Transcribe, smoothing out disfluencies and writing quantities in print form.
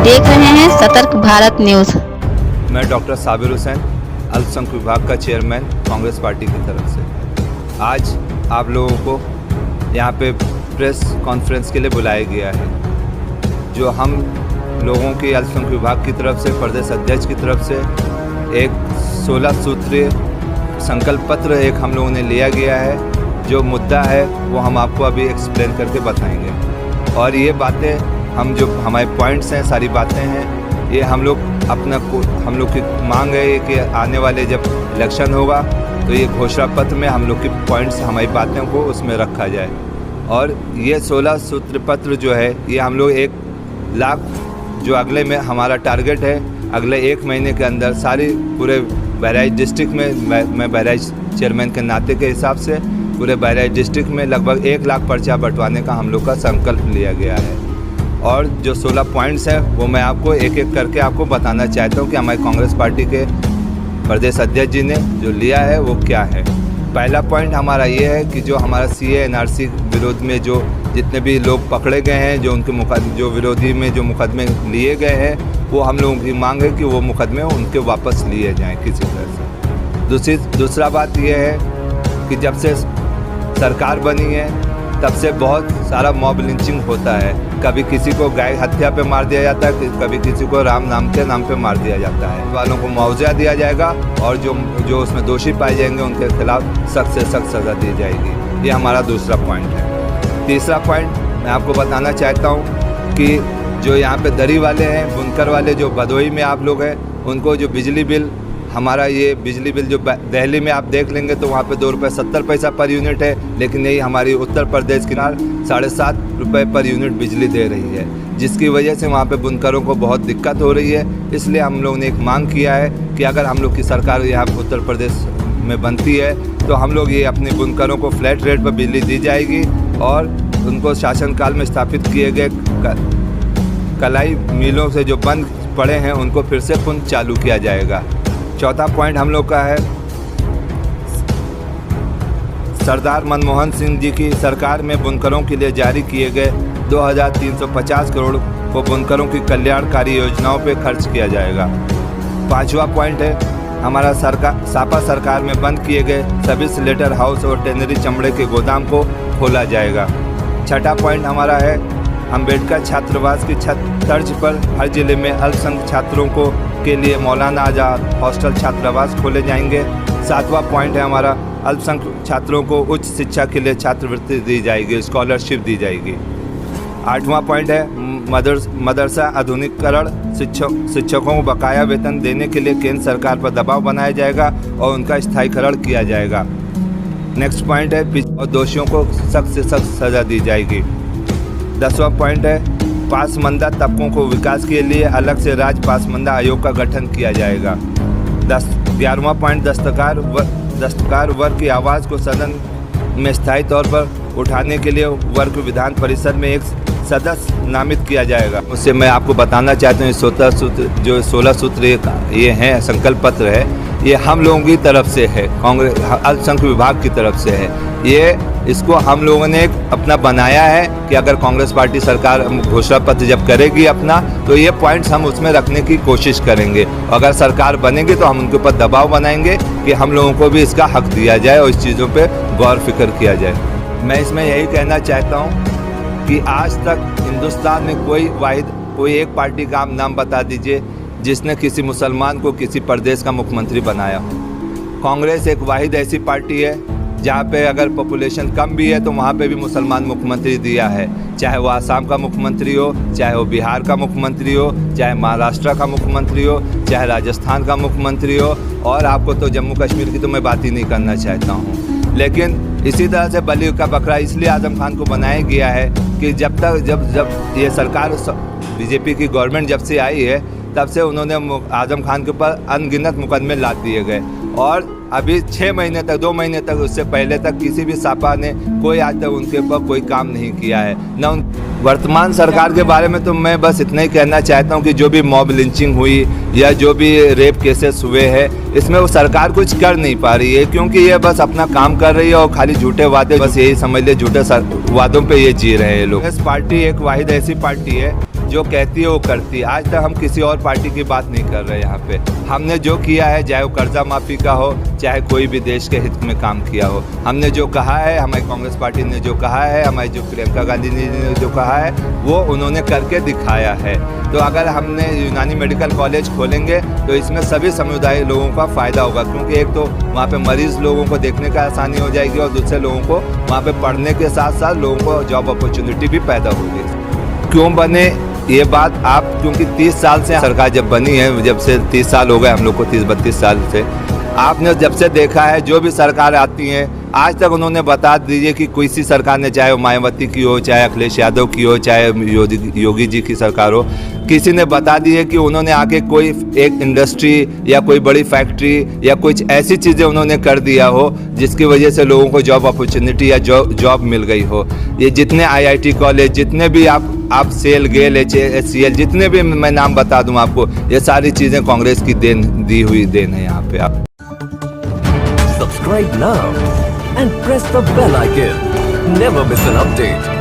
देख रहे हैं सतर्क भारत न्यूज। मैं डॉक्टर साबिर हुसैन, अल्पसंख्यक विभाग का चेयरमैन, कांग्रेस पार्टी की तरफ से आज आप लोगों को यहाँ पे प्रेस कॉन्फ्रेंस के लिए बुलाया गया है। जो हम लोगों की अल्पसंख्यक विभाग की तरफ से, प्रदेश अध्यक्ष की तरफ से एक 16 सूत्रीय संकल्प पत्र एक हम लोगों ने लिया गया है। जो मुद्दा है वो हम आपको अभी एक्सप्लेन करके बताएंगे, और ये बातें हम जो हमारे पॉइंट्स हैं, सारी बातें हैं, ये हम लोग हम लोग की मांग है कि आने वाले जब इलेक्शन होगा तो ये घोषणा पत्र में हम लोग की पॉइंट्स, हमारी बातों को उसमें रखा जाए। और ये 16 सूत्र पत्र जो है ये हम लोग 1 लाख जो अगले में हमारा टारगेट है, अगले 1 महीने के अंदर सारी पूरे बहराइच डिस्ट्रिक्ट में, मैं बहराइच चेयरमैन के नाते के हिसाब से पूरे बहराइच डिस्ट्रिक्ट में लगभग 1 लाख पर्चा बंटवाने का हम लोग का संकल्प लिया गया है। और जो 16 पॉइंट्स हैं वो मैं आपको एक एक करके आपको बताना चाहता हूँ कि हमारी कांग्रेस पार्टी के प्रदेश अध्यक्ष जी ने जो लिया है वो क्या है। पहला पॉइंट हमारा ये है कि जो हमारा CAA NRC विरोध में जो जितने भी लोग पकड़े गए हैं, जो उनके जो विरोधी में जो मुकदमे लिए गए हैं, वो हम लोगों की मांग है कि वो मुकदमे उनके वापस लिए जाएँ किसी तरह से। दूसरा बात ये है कि जब से सरकार बनी है तब से बहुत सारा मॉब लिंचिंग होता है। कभी किसी को गाय हत्या पे मार दिया जाता है, कभी किसी को राम नाम के नाम पे मार दिया जाता है। वालों को मुआवजा दिया जाएगा और जो उसमें दोषी पाए जाएंगे उनके खिलाफ सख्त से सख्त सज़ा दी जाएगी। ये हमारा दूसरा पॉइंट है। तीसरा पॉइंट मैं आपको बताना चाहता हूँ कि जो यहाँ पे दरी वाले हैं, बुनकर वाले, जो भदोही में आप लोग हैं, उनको जो बिजली बिल, हमारा ये बिजली बिल जो दिल्ली में आप देख लेंगे तो वहाँ पे 2 रुपये 70 पैसा पर यूनिट है, लेकिन यही हमारी उत्तर प्रदेश की 7.5 रुपये पर यूनिट बिजली दे रही है, जिसकी वजह से वहाँ पे बुनकरों को बहुत दिक्कत हो रही है। इसलिए हम लोग ने एक मांग किया है कि अगर हम लोग की सरकार यहाँ उत्तर प्रदेश में बनती है तो हम लोग ये अपने बुनकरों को फ्लैट रेट पर बिजली दी जाएगी और उनको शासनकाल में स्थापित किए गए कलाई मिलों से जो बंद पड़े हैं उनको फिर से पुनः चालू किया जाएगा। चौथा पॉइंट हम लोग का है सरदार मनमोहन सिंह जी की सरकार में बुनकरों के लिए जारी किए गए 2350 करोड़ को बुनकरों की कल्याणकारी योजनाओं पे खर्च किया जाएगा। पांचवा पॉइंट है हमारा सापा सरकार में बंद किए गए सभी स्लेटर हाउस और टेनरी चमड़े के गोदाम को खोला जाएगा। छठा पॉइंट हमारा है अम्बेडकर छात्रावास की तर्ज पर हर जिले में अल्पसंख्यक छात्रों के लिए मौलाना आजाद हॉस्टल छात्रावास खोले जाएंगे। सातवां पॉइंट है हमारा अल्पसंख्यक छात्रों को उच्च शिक्षा के लिए छात्रवृत्ति दी जाएगी, स्कॉलरशिप दी जाएगी। आठवां पॉइंट है मदरसा आधुनिकीकरण, शिक्षकों को बकाया वेतन देने के लिए केंद्र सरकार पर दबाव बनाया जाएगा और उनका स्थायीकरण किया जाएगा। नेक्स्ट पॉइंट है और दोषियों को सख्त से सख्त सज़ा दी जाएगी। 10वां पॉइंट है पासमानदा तबकों को विकास के लिए अलग से राज्य पासमानदा आयोग का गठन किया जाएगा। 11वां पॉइंट दस्तकार वर्ग की आवाज़ को सदन में स्थायी तौर पर उठाने के लिए वर्ग विधान परिषद में एक सदस्य नामित किया जाएगा। उससे मैं आपको बताना चाहता हूँ 16 सूत्र ये हैं संकल्प पत्र है, ये हम लोगों की तरफ से है, कांग्रेस अल्पसंख्यक विभाग की तरफ से है। ये इसको हम लोगों ने अपना बनाया है कि अगर कांग्रेस पार्टी सरकार घोषणा पत्र जब करेगी अपना तो ये पॉइंट्स हम उसमें रखने की कोशिश करेंगे। अगर सरकार बनेगी तो हम उनके ऊपर दबाव बनाएंगे कि हम लोगों को भी इसका हक दिया जाए और इस चीज़ों पे गौर फिक्र किया जाए। मैं इसमें यही कहना चाहता हूँ कि आज तक हिंदुस्तान में कोई एक पार्टी का नाम बता दीजिए जिसने किसी मुसलमान को किसी प्रदेश का मुख्यमंत्री बनाया हो। कांग्रेस एक वाहिद ऐसी पार्टी है जहाँ पे अगर पॉपुलेशन कम भी है तो वहाँ पे भी मुसलमान मुख्यमंत्री दिया है, चाहे वो आसाम का मुख्यमंत्री हो, चाहे वो बिहार का मुख्यमंत्री हो, चाहे महाराष्ट्र का मुख्यमंत्री हो, चाहे राजस्थान का मुख्यमंत्री हो, और आपको तो जम्मू कश्मीर की तो मैं बात ही नहीं करना चाहता हूँ। लेकिन इसी तरह से बलि का बकरा इसलिए आजम खान को बनाया गया है कि जब ये सरकार बीजेपी की गवर्नमेंट जब से आई है तब से उन्होंने आजम खान के ऊपर अनगिनत मुकदमे ला दिए गए, और अभी 6 महीने तक, 2 महीने तक, उससे पहले तक किसी भी सापा ने कोई आज तक उनके ऊपर कोई काम नहीं किया है। न वर्तमान सरकार के बारे में तो मैं बस इतना ही कहना चाहता हूँ कि जो भी मॉब लिंचिंग हुई या जो भी रेप केसेस हुए हैं, इसमें वो सरकार कुछ कर नहीं पा रही है, क्योंकि ये बस अपना काम कर रही है और खाली झूठे वादे, बस यही समझ ले झूठे वादों पे ये जी रहे हैं लोग। कांग्रेस पार्टी एक वाहिद ऐसी पार्टी है जो कहती है वो करती है। आज तक हम किसी और पार्टी की बात नहीं कर रहे यहाँ पे। हमने जो किया है, चाहे वो कर्जा माफ़ी का हो, चाहे कोई भी देश के हित में काम किया हो, हमने जो कहा है, हमारी कांग्रेस पार्टी ने जो कहा है, हमारी जो प्रियंका गांधी ने जो कहा है, वो उन्होंने करके दिखाया है। तो अगर हमने यूनानी मेडिकल कॉलेज खोलेंगे तो इसमें सभी समुदाय लोगों का फ़ायदा होगा, क्योंकि एक तो वहाँ पे मरीज़ लोगों को देखने का आसानी हो जाएगी और दूसरे लोगों को वहाँ पे पढ़ने के साथ साथ लोगों को जॉब अपॉर्चुनिटी भी पैदा होगी। क्यों बने ये बात आप, क्योंकि 30 साल से सरकार जब बनी है, जब से 30 साल हो गए हम लोग को, 30-32 साल से आपने जब से देखा है, जो भी सरकार आती है आज तक उन्होंने बता दीजिए कि कोई सी सरकार ने, चाहे वो मायावती की हो, चाहे अखिलेश यादव की हो, चाहे योगी जी की सरकार हो, किसी ने बता दी है कि उन्होंने आके कोई एक इंडस्ट्री या कोई बड़ी फैक्ट्री या कुछ ऐसी चीज़ें उन्होंने कर दिया हो जिसकी वजह से लोगों को जॉब अपॉर्चुनिटी या जॉब मिल गई हो। ये जितने IIT कॉलेज, जितने भी आप सेल, गेल, HCL, जितने भी मैं नाम बता दूं आपको, ये सारी चीज़ें कांग्रेस की दी हुई देन है यहाँ पे। आप Subscribe now and press the bell icon. Never miss an update.